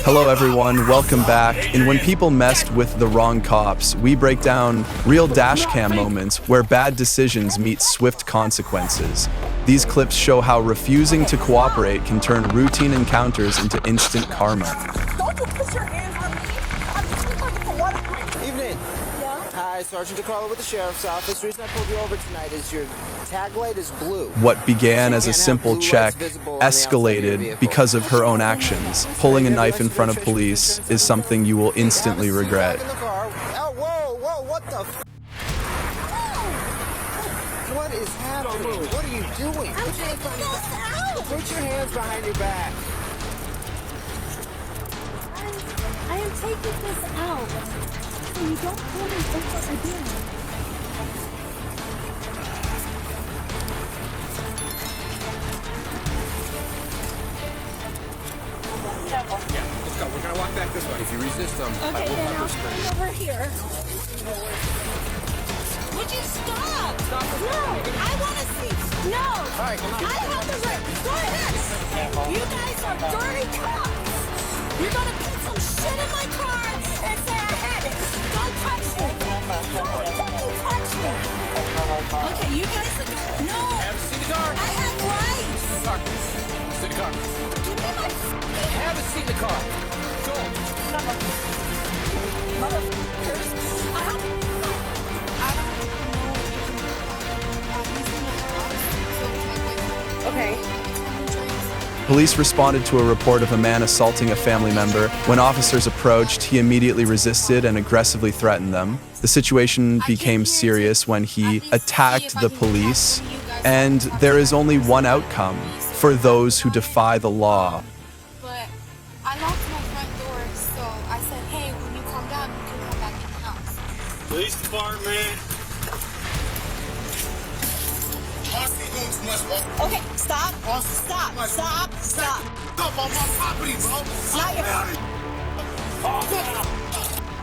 Hello everyone, welcome back. And when people messed with the wrong cops, we break down real dashcam moments where bad decisions meet swift consequences. These clips show how refusing to cooperate can turn routine encounters into instant karma. Don't you put your hands on me. I'm just looking for water. Evening. Yeah? Hi, Sergeant DeCarlo with the Sheriff's Office. The reason I pulled you over tonight is your tag light is blue. What began as a simple check escalated because of her own actions. Pulling a knife in front of police is something you will instantly regret. Oh, whoa, what the f? What is happening? What are you doing? I'm taking this out. Put your hands behind your back. I am taking this out. So you don't pull me over again. Yeah, let's go. We're gonna walk back this way. If you resist them, Okay, I will then pepper I'll spray. come over here. Would you stop? No, I want to see. No, right, come on. I have the right. Go ahead. You guys are dirty cops. You're gonna put some shit in my car and say I had it. Don't touch me. Don't fucking touch me. Okay, you guys are. No. Have a seat in the car. I have rights. Car. Sit in the car. Give me my fucking Have a seat in the car. Go. motherfuckers. Okay. Police responded to a report of a man assaulting a family member. When officers approached, he immediately resisted and aggressively threatened them. The situation became serious when he attacked the police, and there is only one outcome for those who defy the law. But I locked my front door, so I said, hey, when you calm down, you can come back in the house. Police department. Okay, stop. Stop. Stop. Stop. Stop on my property, bro. Not your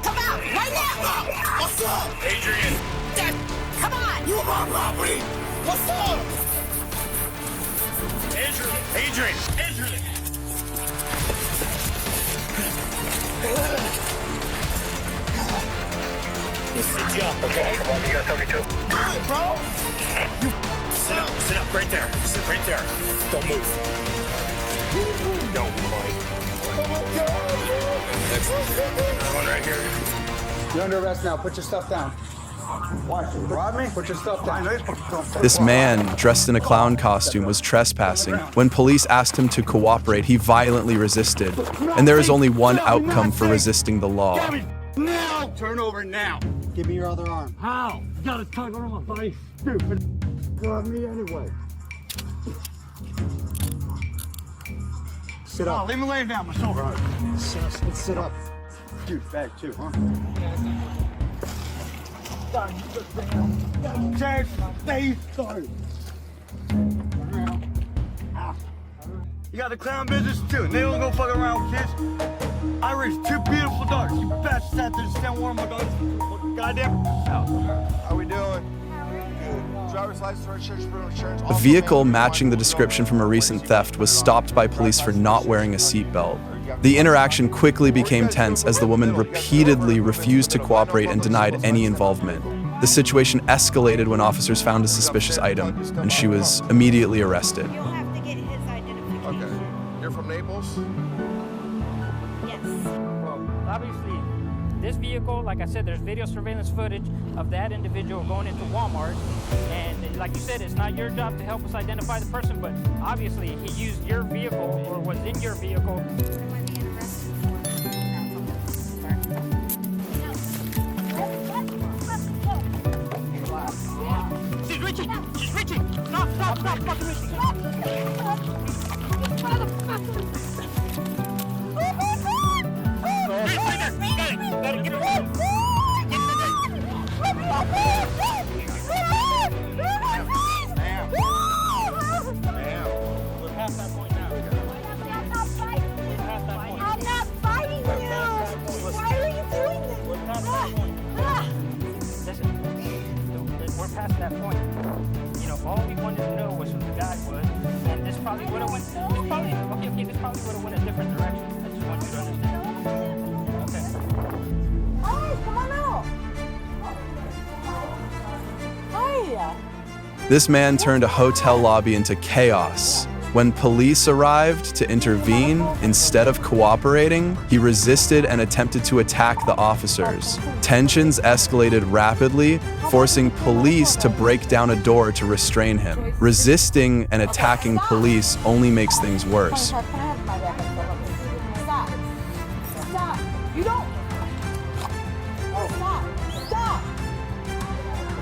Come out right now. What's up? Adrian. Come on. You on my property. What's up? Adrian. Sit up, okay? Come on, you gotta tell me too. Good, bro. You sit up right there. Sit right there. Don't move. Don't fight. Next one right here. You're under arrest now. Put your stuff down. Watch it. Rob me? Put your stuff down. This man, dressed in a clown costume, was trespassing. When police asked him to cooperate, he violently resisted. And there is only one outcome for resisting the law. Now! Turn over now. Give me your other arm. How? You got a tug on my body. Stupid. Grab me anyway. Sit up. Leave me laying down my shoulder. Let's sit up. Dude, bag too, huh? Chase, stay sorry. You got the clown business too, and they don't go fuck around with kids. I raised two beautiful daughters. You bastards out there to stand one of my daughters. Goddamn house. How we doing? Good. Driver's license, registration, proof of insurance. A vehicle matching the description from a recent theft was stopped by police for not wearing a seatbelt. The interaction quickly became tense as the woman repeatedly refused to cooperate and denied any involvement. The situation escalated when officers found a suspicious item, and she was immediately arrested. You'll have to get his identification. Okay. You're from Naples? Yes. Well, obviously, this vehicle, like I said, there's video surveillance footage of that individual going into Walmart. And like you said, it's not your job to help us identify the person, but obviously he used your vehicle or was in your vehicle. She's reaching! She's reaching! Stop fucking reaching! We're past that point now. I'm not fighting you. I'm not fighting you. Why are you doing this? We're past that point. Listen, we're past that point. You know, all we wanted to know was who the guy was, and this probably would have went This man turned a hotel lobby into chaos. When police arrived to intervene, instead of cooperating, he resisted and attempted to attack the officers. Tensions escalated rapidly, forcing police to break down a door to restrain him. Resisting and attacking police only makes things worse. Stop. Stop. You don't. Stop.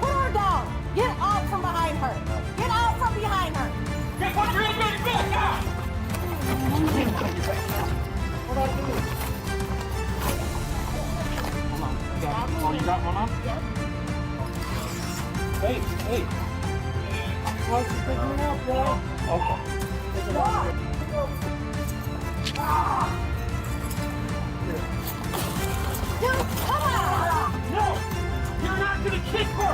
Put her down. Get out from behind her. Get out from behind her. Get what you're in, back! Oh, you got one on? Hey. What's picking it up, bro? Okay. Dude, come on. No! You're not gonna kick her!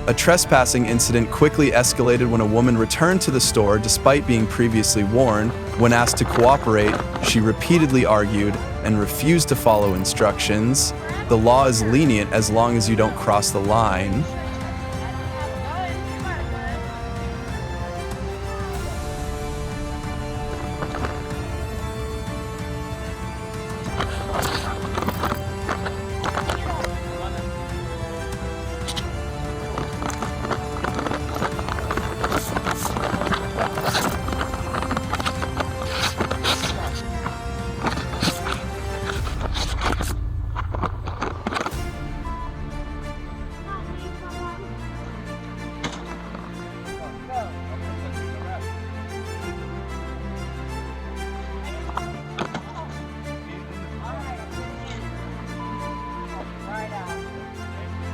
A trespassing incident quickly escalated when a woman returned to the store despite being previously warned. When asked to cooperate, she repeatedly argued and refused to follow instructions. The law is lenient as long as you don't cross the line.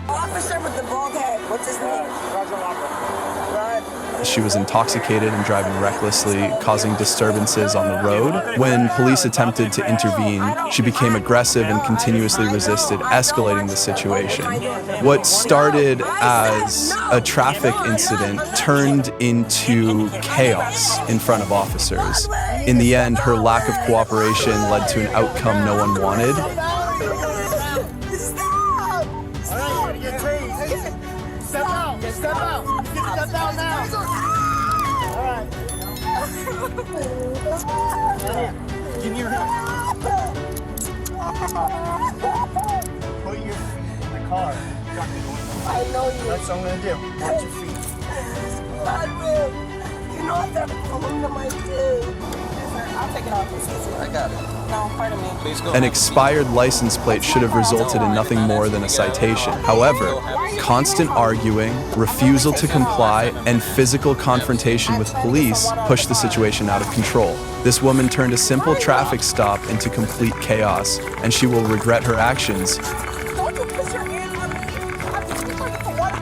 Officer with the bald head. What's his name? She was intoxicated and driving recklessly, causing disturbances on the road. When police attempted to intervene, she became aggressive and continuously resisted, escalating the situation. What started as a traffic incident turned into chaos in front of officers. In the end, her lack of cooperation led to an outcome no one wanted. Step out now. All right. Give me your hand. Put your feet in the car. I know you. That's what I'm gonna do. Watch your feet. You know I got a problem to my dude. I'll take it off. I got it. No, pardon me. Please go. An expired license plate should have resulted in nothing more than a citation. However, constant arguing, refusal to comply, and physical confrontation with police pushed the situation out of control. This woman turned a simple traffic stop into complete chaos, and she will regret her actions. Don't you put your hand on me. I'm just looking for one.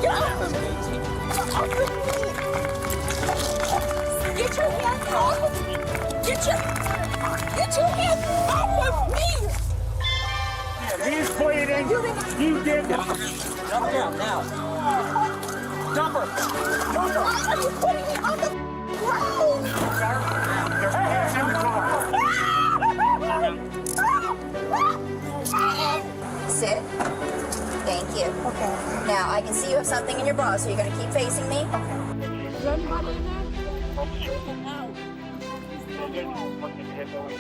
Get off of me. Get your hands off of me. Get your hands off of me. He's bleeding. You did that. Jump down now. Jump her. Why are you putting me on the ground? There's hands in the car. Sit. Thank you. Okay. Now, I can see you have something in your bra, so you're going to keep facing me? Is there anybody in there?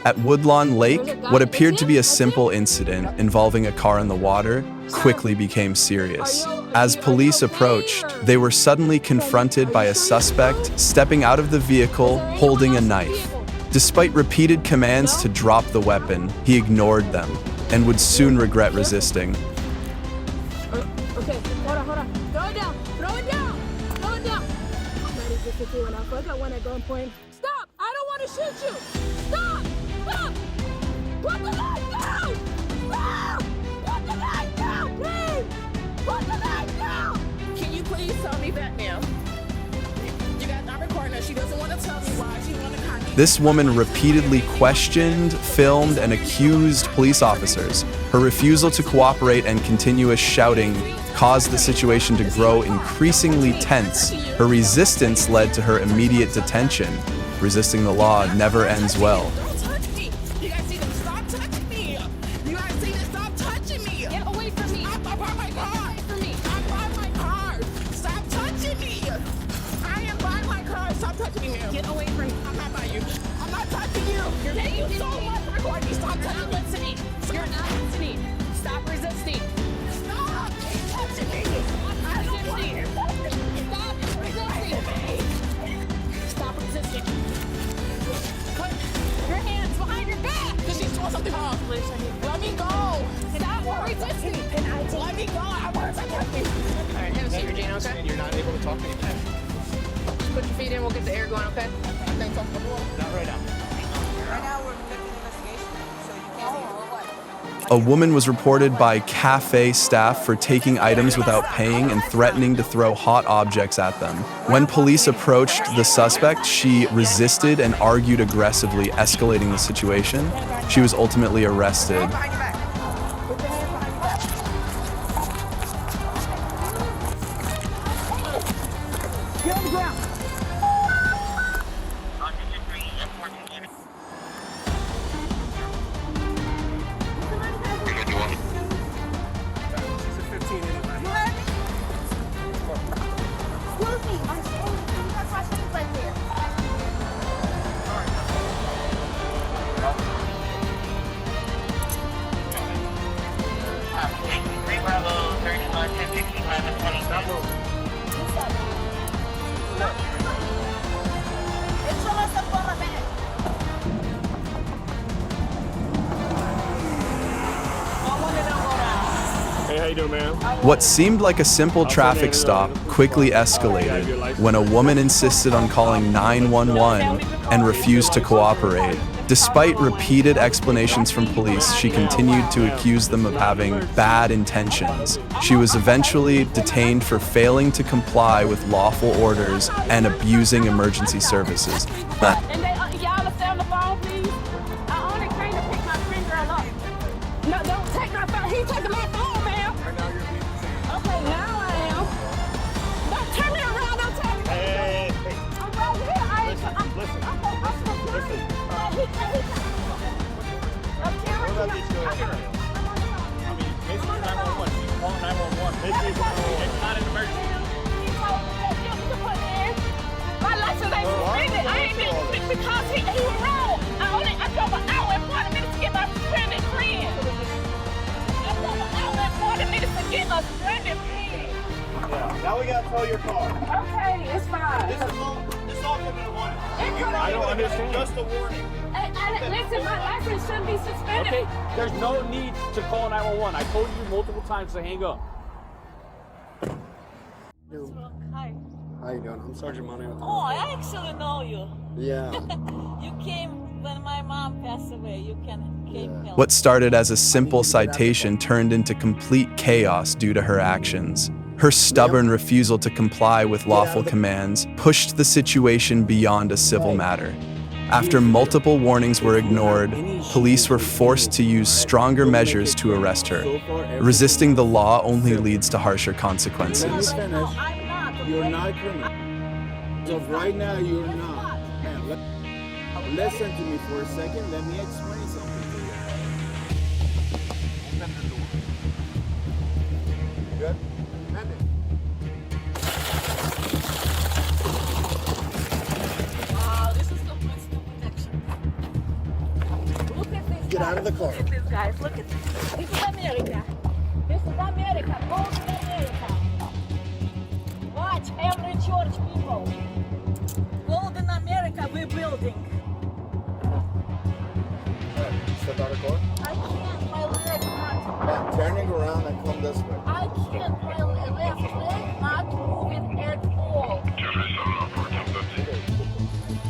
At Woodlawn Lake, what appeared to be a simple incident involving a car in the water quickly became serious. As police approached, they were suddenly confronted by a suspect stepping out of the vehicle holding a knife. Despite repeated commands to drop the weapon, he ignored them and would soon regret resisting. Okay, hold on. Throw it down. Throw it down. When I first got one at gunpoint. Stop! I don't want to shoot you! Stop! Put the knife down! Stop! Put the knife down, please! Put the knife down! Can you please tell me that now? You got not recording her. She doesn't want to tell me why she want to contact. This woman repeatedly questioned, filmed, and accused police officers. Her refusal to cooperate and continuous shouting caused the situation to grow increasingly tense. Her resistance led to her immediate detention. Resisting the law never ends well. Don't touch me! You guys see them? Stop touching me! You guys see them? Stop touching me! Get Let me go. Stop resisting. Let me go. I want to get me. All right, have a seat, Regina, okay? And you're not able to talk to anybody. Just put your feet in. We'll get the air going, okay? Thanks off the floor. Not right now. Right now we're conducting an investigation, so you can't see what. A woman was reported by cafe staff for taking items without paying and threatening to throw hot objects at them. When police approached the suspect, she resisted and argued aggressively, escalating the situation. She was ultimately arrested. Get on the ground. She's a 15 anyway. Excuse me, I'm saying, you guys watch things right there. Hey, how you doing, ma'am? What seemed like a simple traffic stop quickly escalated when a woman insisted on calling 911 and refused to cooperate. Despite repeated explanations from police, she continued to accuse them of having bad intentions. She was eventually detained for failing to comply with lawful orders and abusing emergency services. And they, y'all stay on the phone, please. I only came to pick my friend girl up. No, don't take my phone. He taking my phone, ma'am. Right now you're being detained. Okay, now I am. Don't turn me around. Don't turn me around. Hey, I'm right here. I ain't. I'm listen. listen. What about these two? I mean, basically 911. She's calling 911. Basically, it's not an emergency. My license ain't suspended. I ain't been because he was wrong. I drove an hour and 40 minutes to get my suspended friend. I drove an hour and 40 minutes to get a suspended friend. Yeah. Now we gotta tow your car. Okay, it's fine. This all could be warning. I don't understand. Just a warning. Listen, my license shouldn't be suspended. Okay, there's no need to call 911. I told you multiple times to hang up. Hi. How you doing? I'm Sergeant Money. Oh, I actually know you. Yeah. You came when my mom passed away. You came help. What started as a simple citation turned into complete chaos due to her actions. Her stubborn refusal to comply with lawful commands pushed the situation beyond a civil matter. After multiple warnings were ignored, police were forced to use stronger measures to arrest her. Resisting the law only leads to harsher consequences. I'm not. You're not criminal. So right now, you're not. Man, listen to me for a second. Let me explain something to you. Good? Wow, this is the principal protection. Look at this. Get out of the car. Look at this, guys. Look at this. This is America. This is America. Go to America. Watch every church, people. Golden America we're building. Step out of the car. I can't. My leg not. Man, turning around and come this way. I can't. My left leg not moving at all.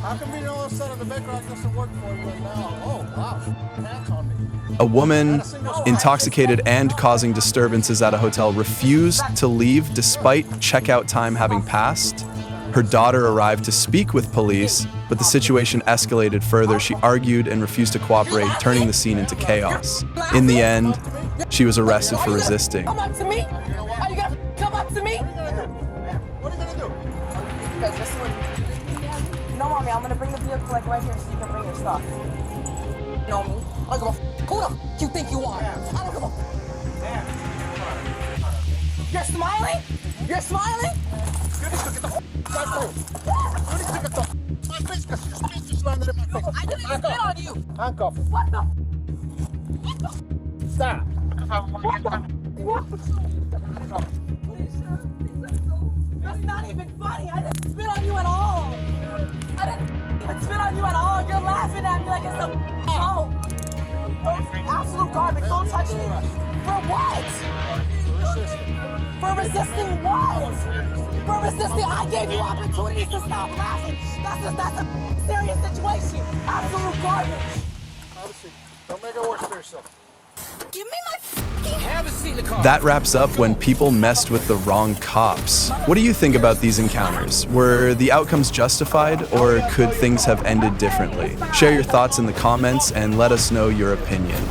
How come being on the side of the background doesn't work for you right now? Oh, wow. Hands on me. A woman, intoxicated and causing disturbances at a hotel, refused to leave despite checkout time having passed. Her daughter arrived to speak with police, but the situation escalated further. She argued and refused to cooperate, turning the scene into chaos. In the end, she was arrested for resisting. Come up to me. Are you gonna come up to me? What are you going to do? Because this one. No, mommy, I'm gonna bring the vehicle like right here so you can bring your stuff. No, me. I don't give a who the f you think you are? I don't give a You're smiling? You're smiling? I didn't even spit on you. Handcuff. What the? Stop. What the? That's not even funny. I didn't spit on you at all. I didn't even spit on you at all. You're laughing at me like it's a joke. Absolutely. garbage. Don't touch me. For what? For resisting what? For resisting, I gave you opportunities to stop laughing. That's a serious situation. Absolute garbage. Obviously, don't make it worse for yourself. Give me my f***ing have a seat in the car. That wraps up when people messed with the wrong cops. What do you think about these encounters? Were the outcomes justified, or could things have ended differently? Share your thoughts in the comments and let us know your opinion.